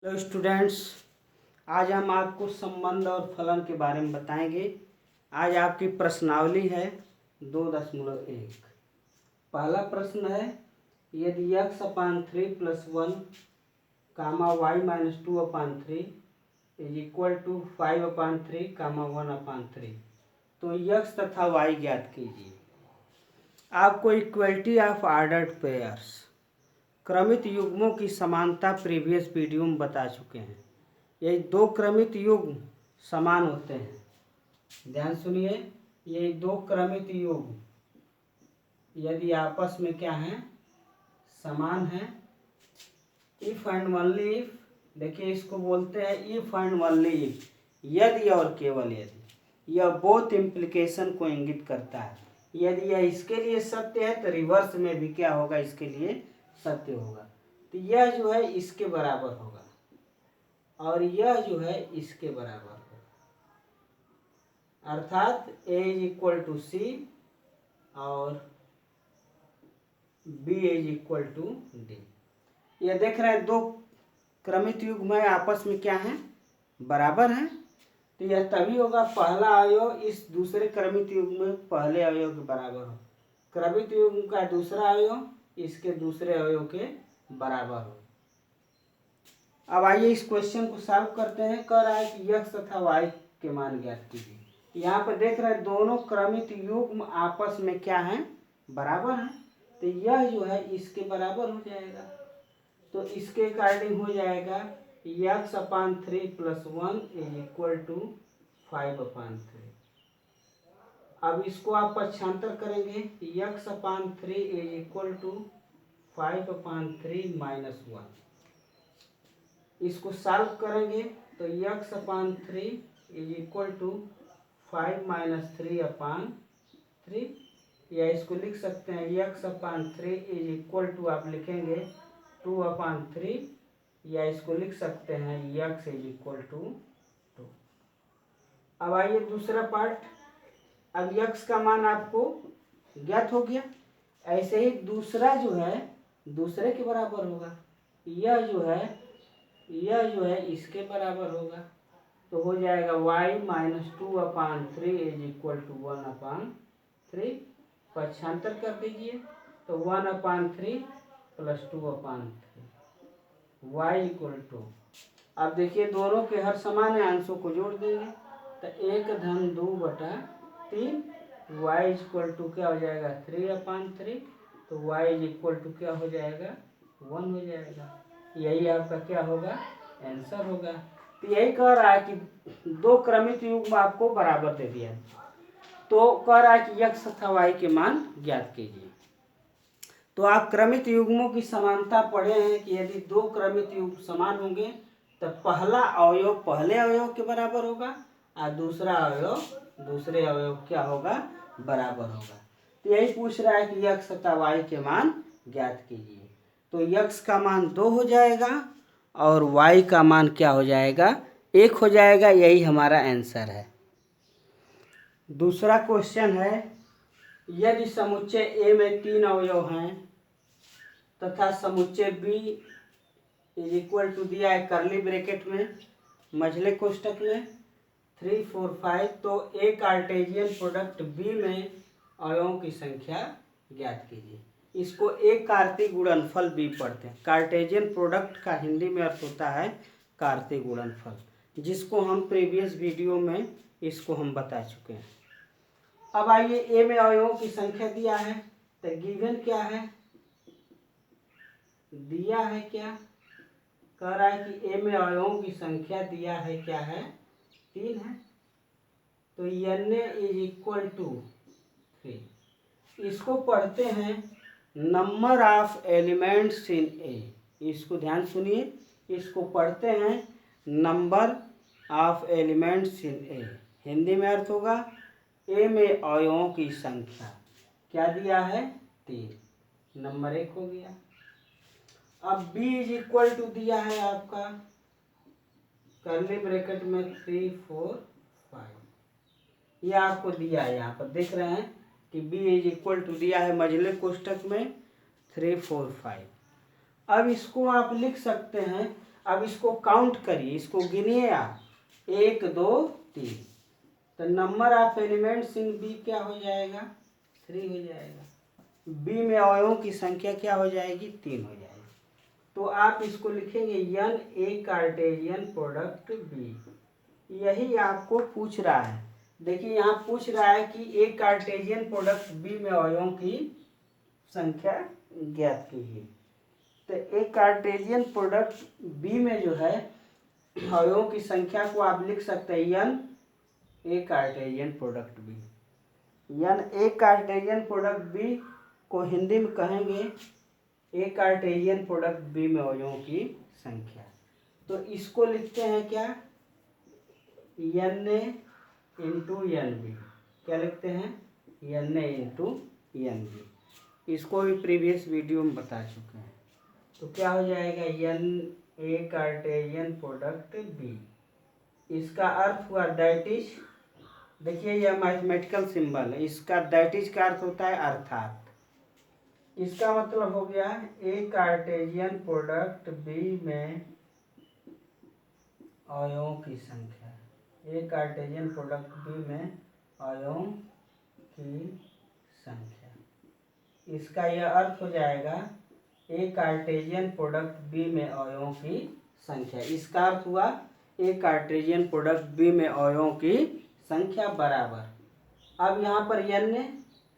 Hello students, आज हम आपको संबंध और फलन के बारे में बताएंगे। आज आपकी प्रश्नावली है 2.1। पहला प्रश्न है, यदि x/3 + 1 y-2/3 = 5/3 1/3 तो x तथा y ज्ञात कीजिए। आपको इक्वलिटी ऑफ ऑर्डर्ड पेयर्स क्रमित युग्मों की समानता प्रीवियस वीडियो में बता चुके हैं। ये दो क्रमित युग्म समान होते हैं। ध्यान सुनिए, ये दो क्रमित युग्म यदि आपस में क्या हैं, समान हैं, इफ एंड ओनली इफ, देखिए इसको बोलते हैं इफ एंड ओनली इफ, यदि और केवल यदि। यह बोथ इम्प्लीकेशन को इंगित करता है। यदि यह इसके लिए सत्य है तो रिवर्स में भी क्या होगा, इसके लिए सत्य होगा। तो यह जो है इसके बराबर होगा और यह जो है इसके बराबर होगा, अर्थात A = C और B = D। यह देख रहे हैं दो क्रमित युग्म है, आपस में क्या है, बराबर हैं। तो यह तभी होगा पहला अवयव इस दूसरे क्रमित युग्म में पहले अवयव के बराबर हो, क्रमित युग्म का दूसरा अवयव इसके दूसरे अवयव के बराबर हो। अब आइए इस क्वेश्चन को सॉल्व करते हैं। कह रहा है कि x तथा y के मान ज्ञात कीजिए। यहाँ पर देख रहे हैं दोनों क्रमित युग्म आपस में क्या हैं, बराबर हैं। तो यह जो है इसके बराबर हो जाएगा, तो इसके अकॉर्डिंग हो जाएगा x/3 + 1 = 5/3। अब इसको आप पक्षांतर करेंगे, x/3 = 5/3 - 1। इसको सॉल्व करेंगे तो x/3 = 5 - 3/3, या इसको लिख सकते हैं x/3 = आप लिखेंगे 2/3, या इसको लिख सकते हैं x = 2। अब आइए दूसरा पार्ट। अब x का मान आपको ज्ञात हो गया, ऐसे ही दूसरा जो है दूसरे के बराबर होगा। यह जो है इसके बराबर होगा, तो हो जाएगा y - 2/3 = 1/3। पक्षांतर कर दीजिए तो 1/3 + 2/3 y = अब देखिए दोनों के हर समान है, अंशों को जोड़ देंगे तो 1/2/3 y = क्या हो जाएगा 3/3, तो y = क्या हो जाएगा 1 हो जाएगा। यही आपका क्या होगा, आंसर होगा। तो यही कह रहा है कि दो क्रमित युग्म आपको बराबर दे दिया, तो कह रहा है कि x तथा y के मान ज्ञात कीजिए। तो आप क्रमित युग्मों की समानता पढ़े हैं कि यदि दो क्रमित युग्म समान होंगे तो पहला अवयव पहले अवयव के बराबर होगा और दूसरा अवयव दूसरे अवयव क्या होगा, बराबर होगा। तो यही पूछ रहा है कि x तथा y के मान ज्ञात कीजिए। तो x का मान 2 हो जाएगा और y का मान क्या हो जाएगा, 1 हो जाएगा। यही हमारा आंसर है। दूसरा क्वेश्चन है, यदि समुच्चय A में 3 अवयव हैं तथा समुच्चय B = दिया है कर्ली ब्रैकेट में मझले कोष्ठक में 3, 4, 5, तो एक कार्टेशियन प्रोडक्ट B में अवयवों की संख्या ज्ञात कीजिए। इसको एक कार्तीय गुणनफल B पढ़ते हैं। कार्टेशियन प्रोडक्ट का हिंदी में अर्थ होता है कार्तीय गुणनफल, जिसको हम प्रीवियस वीडियो में इसको हम बता चुके हैं। अब आइए A में अवयवों की संख्या दिया है, तो गिवन क्या है, दिया है क्या, कह रहा है कि A में अवयवों की संख्या दिया है क्या है, 3 है। तो Na = 3। इसको पढ़ते हैं number of elements in A। इसको ध्यान सुनिए, इसको पढ़ते हैं number of elements in A। Hindi में अर्थ होगा A में अवयवों की संख्या। क्या दिया है, 3, नंबर 1 हो गया। अब B = दिया है आपका कर्ली ब्रैकेट में 3, 4, 5, यह आपको दिया है। यहाँ पर देख रहे हैं कि B = दिया है मझले कोष्ठक में 3, 4, 5। अब इसको आप लिख सकते हैं, अब इसको काउंट करिए, इसको गिनिए आप, 1 2 3। तो number of elements in B क्या हो जाएगा, 3 हो जाएगा। बी में अवयवों की संख्या क्या हो जाएगी, 3 हो जाएगी। तो आप इसको लिखेंगे n ए कार्टेशियन प्रोडक्ट बी। यही आपको पूछ रहा है। देखिए यहाँ पूछ रहा है कि एक कार्टेशियन प्रोडक्ट बी में अवयवों की संख्या ज्ञात कीजिए। तो एक कार्टेशियन प्रोडक्ट बी में जो है अवयवों की संख्या को आप लिख सकते हैं n ए कार्टेशियन प्रोडक्ट बी। n ए कार्टेशियन प्रोडक्ट बी को हिंदी में कहेंगे ए कार्टेशियन प्रोडक्ट बी में अवयवों की संख्या। तो इसको लिखते हैं क्या, n A into n B. क्या लिखते हैं, n A into n B. इसको भी प्रीवियस वीडियो में बता चुके हैं। तो क्या हो जाएगा, n A Cartesian product B. इसका अर्थ हुआ दैट इज, देखिए यह मैथमेटिकल सिंबल है, इसका दैट इज का अर्थ होता है अर्थात। इसका मतलब हो गया ए कार्टेशियन प्रोडक्ट बी में अवयवों की संख्या, ए कार्टेशियन प्रोडक्ट बी में अवयवों की संख्या। इसका यह अर्थ हो जाएगा ए कार्टेशियन प्रोडक्ट बी में अवयवों की संख्या। इसका अर्थ हुआ ए कार्टेशियन प्रोडक्ट बी में अवयवों की संख्या बराबर। अब यहाँ पर n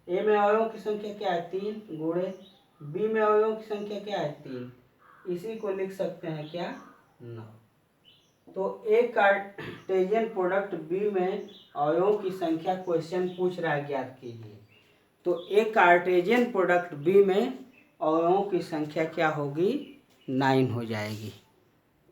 ए में अवयवों की संख्या क्या है, 3 गुणे बी में अवयवों की संख्या क्या है, 3। इसी को लिख सकते हैं क्या, 9। तो ए कार्टेशियन प्रोडक्ट बी में अवयवों की संख्या क्वेश्चन पूछ रहा है, ज्ञात कीजिए। तो ए कार्टेशियन प्रोडक्ट बी में अवयवों की संख्या क्या होगी, 9 हो जाएगी।